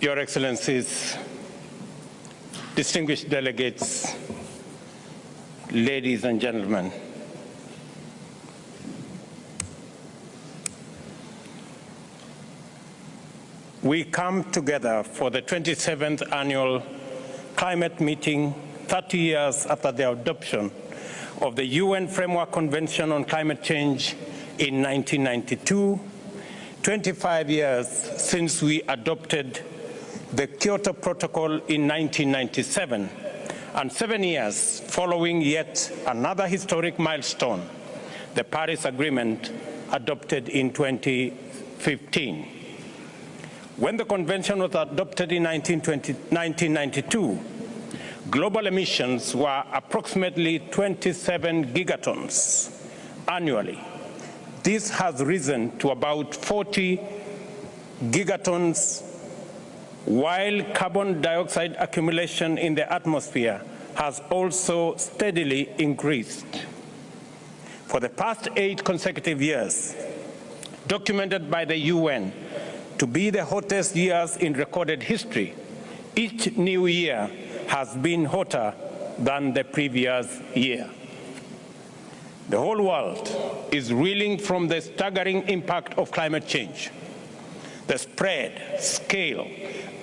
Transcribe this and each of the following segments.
Your Excellencies, distinguished delegates, ladies and gentlemen, we come together for the 27th annual climate meeting 30 years after the adoption of the UN Framework Convention on Climate Change in 1992, 25 years since we adopted the Kyoto Protocol in 1997, and 7 years following yet another historic milestone, the Paris Agreement adopted in 2015. When the convention was adopted in 1992, global emissions were approximately 27 gigatons annually. This has risen to about 40 gigatons, while carbon dioxide accumulation in the atmosphere has also steadily increased. For the past 8 consecutive years, documented by the UN to be the hottest years in recorded history, each new year has been hotter than the previous year. The whole world is reeling from the staggering impact of climate change. The spread, scale,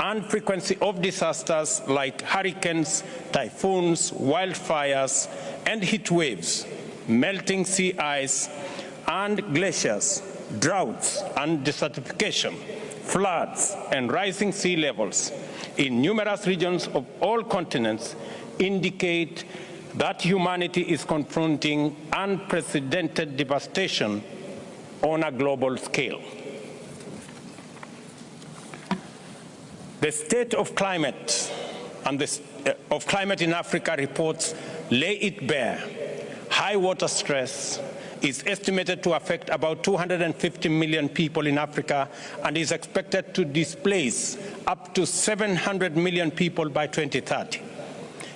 and frequency of disasters like hurricanes, typhoons, wildfires, and heat waves, melting sea ice and glaciers, droughts and desertification, floods and rising sea levels in numerous regions of all continents indicate that humanity is confronting unprecedented devastation on a global scale. The state of climate and of climate in Africa reports lay it bare. High water stress is estimated to affect about 250 million people in Africa and is expected to displace up to 700 million people by 2030.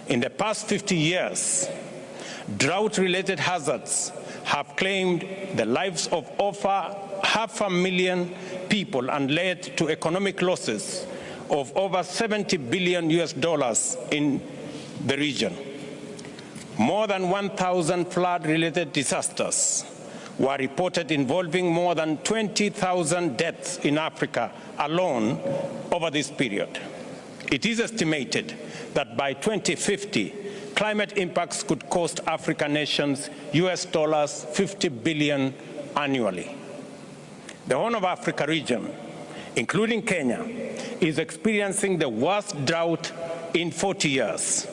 In the past 50 years, drought-related hazards have claimed the lives of over 500,000 people and led to economic losses of over $70 billion in the region. More than 1,000 flood-related disasters were reported involving more than 20,000 deaths in Africa alone over this period. It is estimated that by 2050, climate impacts could cost African nations $50 billion annually. The Horn of Africa region, including Kenya, is experiencing the worst drought in 40 years.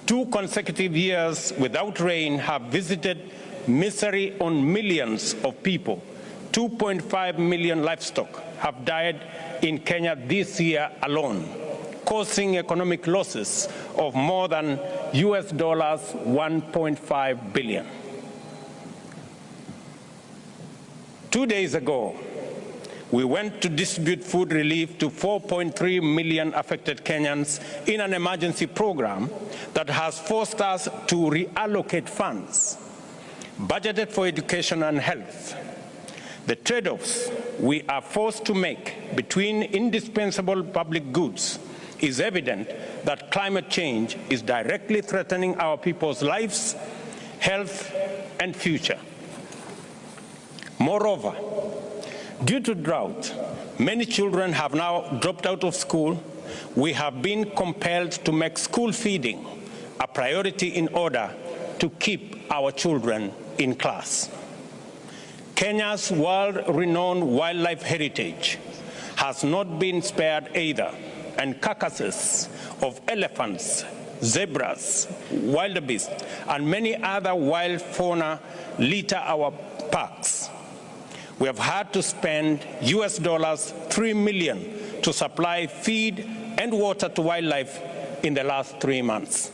2 consecutive years without rain have visited misery on millions of people. 2.5 million livestock have died in Kenya this year alone, causing economic losses of more than $1.5 billion. 2 days ago, we went to distribute food relief to 4.3 million affected Kenyans in an emergency program that has forced us to reallocate funds budgeted for education and health. The trade-offs we are forced to make between indispensable public goods is evident that climate change is directly threatening our people's lives, health, and future. Moreover, due to drought, many children have now dropped out of school. We have been compelled to make school feeding a priority in order to keep our children in class. Kenya's world-renowned wildlife heritage has not been spared either, and carcasses of elephants, zebras, wildebeest, and many other wild fauna litter our parks. We have had to spend $3 million to supply feed and water to wildlife in the last 3 months.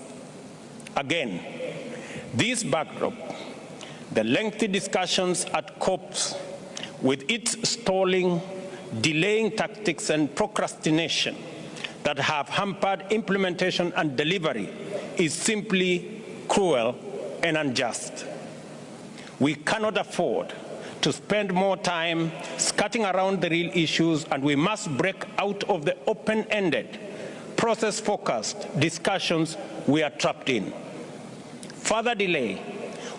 Again, this backdrop, the lengthy discussions at COPs with its stalling, delaying tactics and procrastination that have hampered implementation and delivery is simply cruel and unjust. We cannot afford to spend more time skirting around the real issues, and we must break out of the open-ended, process-focused discussions we are trapped in. Further delay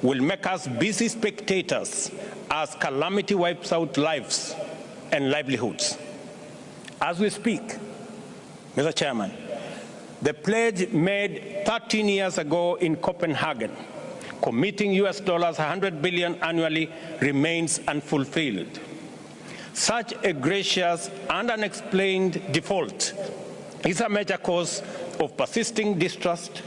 will make us busy spectators as calamity wipes out lives and livelihoods. As we speak, Mr. Chairman, the pledge made 13 years ago in Copenhagen, committing US dollars 100 billion annually, remains unfulfilled. Such a gracious and unexplained default is a major cause of persisting distrust,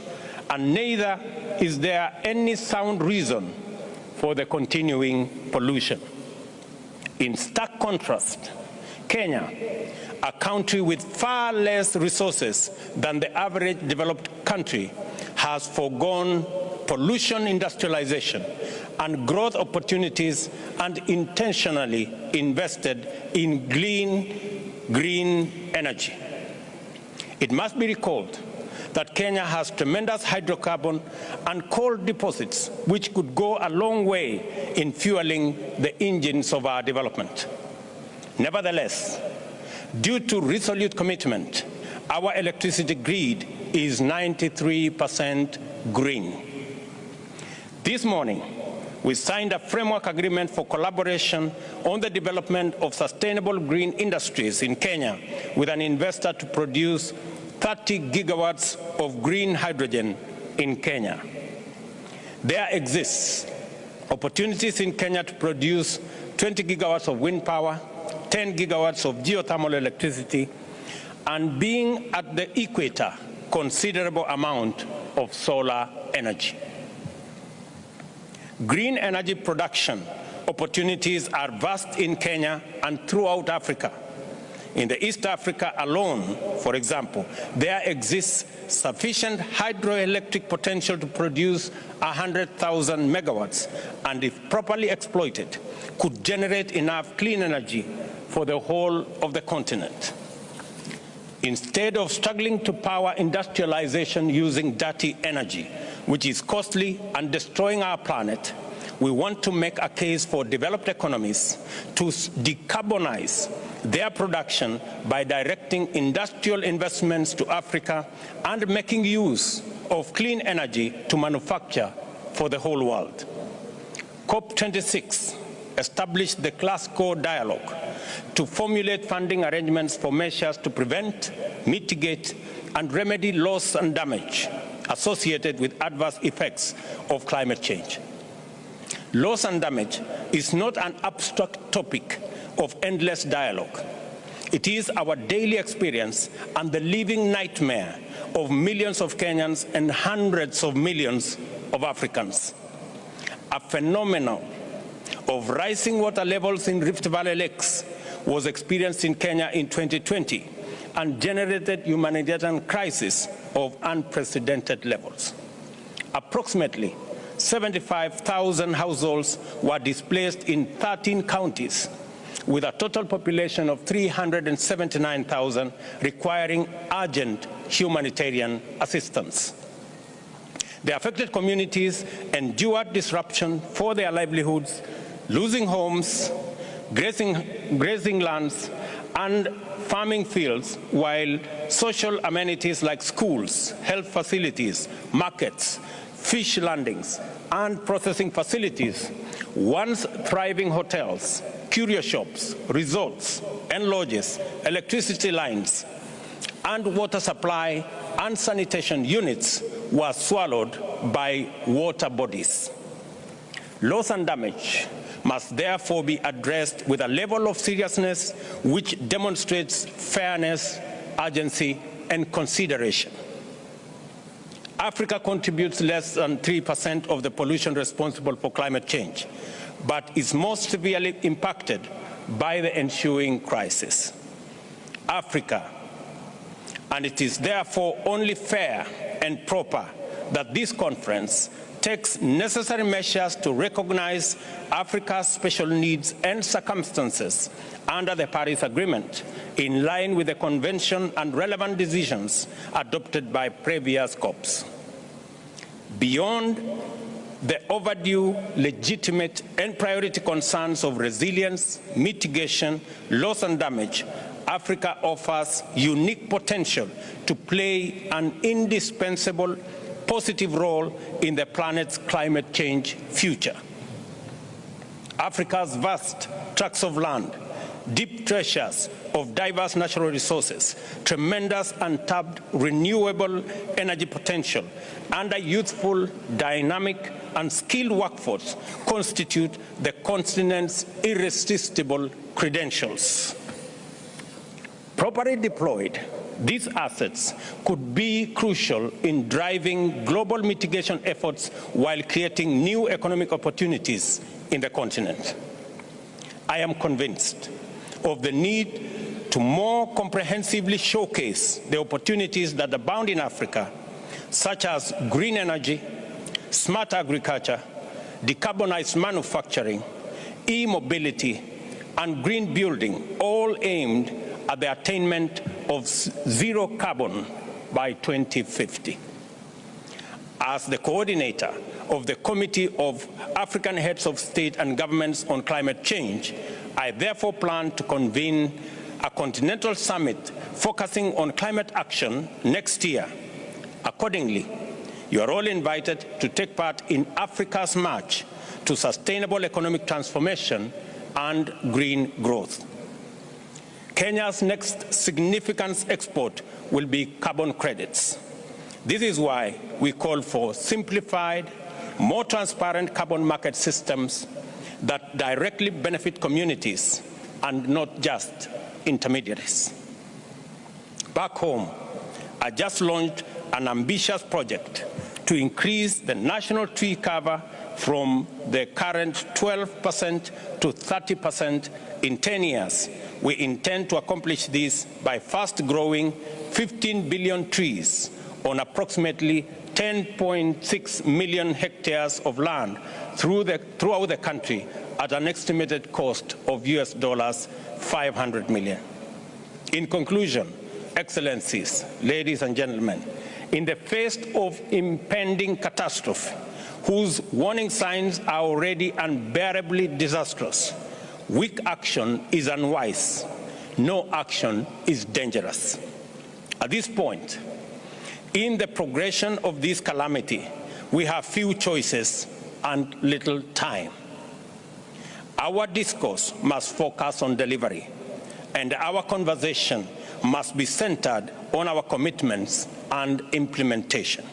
and neither is there any sound reason for the continuing pollution. In stark contrast, Kenya, a country with far less resources than the average developed country, has foregone pollution industrialization and growth opportunities and intentionally invested in green energy. It must be recalled that Kenya has tremendous hydrocarbon and coal deposits which could go a long way in fueling the engines of our development. Nevertheless, due to resolute commitment, our electricity grid is 93% green. This morning, we signed a framework agreement for collaboration on the development of sustainable green industries in Kenya with an investor to produce 30 gigawatts of green hydrogen in Kenya. There exists opportunities in Kenya to produce 20 gigawatts of wind power, 10 gigawatts of geothermal electricity, and being at the equator, considerable amount of solar energy. Green energy production opportunities are vast in Kenya and throughout Africa. In the East Africa alone, for example, there exists sufficient hydroelectric potential to produce 100,000 megawatts, and if properly exploited, could generate enough clean energy for the whole of the continent. Instead of struggling to power industrialization using dirty energy, which is costly and destroying our planet, we want to make a case for developed economies to decarbonize their production by directing industrial investments to Africa and making use of clean energy to manufacture for the whole world. COP26 established the Glasgow Dialogue to formulate funding arrangements for measures to prevent, mitigate, and remedy loss and damage associated with adverse effects of climate change. Loss and damage is not an abstract topic of endless dialogue. It is our daily experience and the living nightmare of millions of Kenyans and hundreds of millions of Africans. A phenomenon of rising water levels in Rift Valley lakes was experienced in Kenya in 2020 and generated humanitarian crisis of unprecedented levels. Approximately 75,000 households were displaced in 13 counties, with a total population of 379,000 requiring urgent humanitarian assistance. The affected communities endured disruption for their livelihoods, losing homes, grazing lands, and farming fields, while social amenities like schools, health facilities, markets, fish landings, and processing facilities, once thriving hotels, curio shops, resorts, and lodges, electricity lines, and water supply and sanitation units were swallowed by water bodies. Loss and damage must therefore be addressed with a level of seriousness which demonstrates fairness, urgency, and consideration. Africa contributes less than 3% of the pollution responsible for climate change, but is most severely impacted by the ensuing crisis. Africa, and it is therefore only fair and proper that this conference takes necessary measures to recognize Africa's special needs and circumstances under the Paris Agreement, in line with the Convention and relevant decisions adopted by previous COPs. Beyond the overdue, legitimate, and priority concerns of resilience, mitigation, loss and damage, Africa offers unique potential to play an indispensable positive role in the planet's climate change future. Africa's vast tracts of land, deep treasures of diverse natural resources, tremendous untapped renewable energy potential, and a youthful, dynamic, and skilled workforce constitute the continent's irresistible credentials. Properly deployed, these assets could be crucial in driving global mitigation efforts while creating new economic opportunities in the continent. I am convinced of the need to more comprehensively showcase the opportunities that abound in Africa, such as green energy, smart agriculture, decarbonized manufacturing, e-mobility, and green building, all aimed at the attainment of zero carbon by 2050. As the coordinator of the Committee of African Heads of State and Governments on Climate Change, I therefore plan to convene a continental summit focusing on climate action next year. Accordingly, you are all invited to take part in Africa's march to sustainable economic transformation and green growth. Kenya's next significant export will be carbon credits. This is why we call for simplified, more transparent carbon market systems that directly benefit communities and not just intermediaries. Back home, I just launched an ambitious project to increase the national tree cover from the current 12% to 30% in 10 years. We intend to accomplish this by first growing 15 billion trees on approximately 10.6 million hectares of land throughout the country at an estimated cost of US $500 million. In conclusion, Excellencies, ladies and gentlemen, in the face of impending catastrophe, whose warning signs are already unbearably disastrous, weak action is unwise. No action is dangerous. At this point, in the progression of this calamity, we have few choices and little time. Our discourse must focus on delivery, and our conversation must be centered on our commitments and implementation.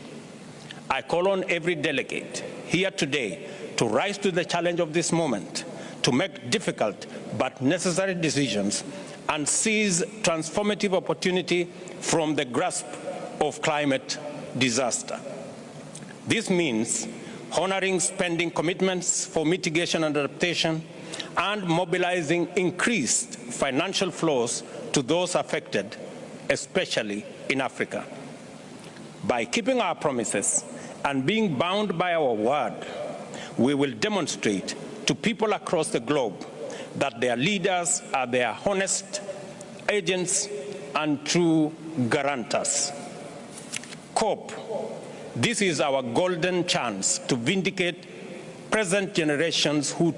I call on every delegate here today to rise to the challenge of this moment, to make difficult but necessary decisions and seize transformative opportunity from the grasp of climate disaster. This means honoring spending commitments for mitigation and adaptation and mobilizing increased financial flows to those affected, especially in Africa. By keeping our promises and being bound by our word, we will demonstrate to people across the globe that their leaders are their honest agents and true guarantors. COP, this is our golden chance to vindicate present generations who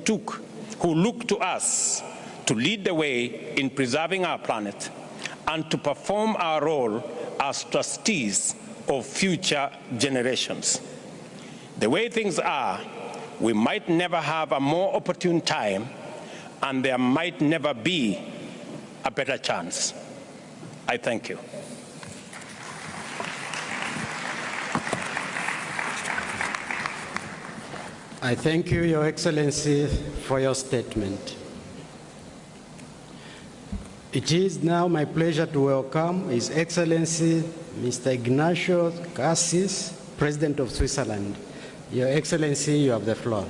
look to us to lead the way in preserving our planet and to perform our role as trustees of future generations. The way things are, we might never have a more opportune time, and there might never be a better chance. I thank you. I thank you, Your Excellency, for your statement. It is now my pleasure to welcome His Excellency Mr. Ignacio Cassis, President of Switzerland. Your Excellency, you have the floor.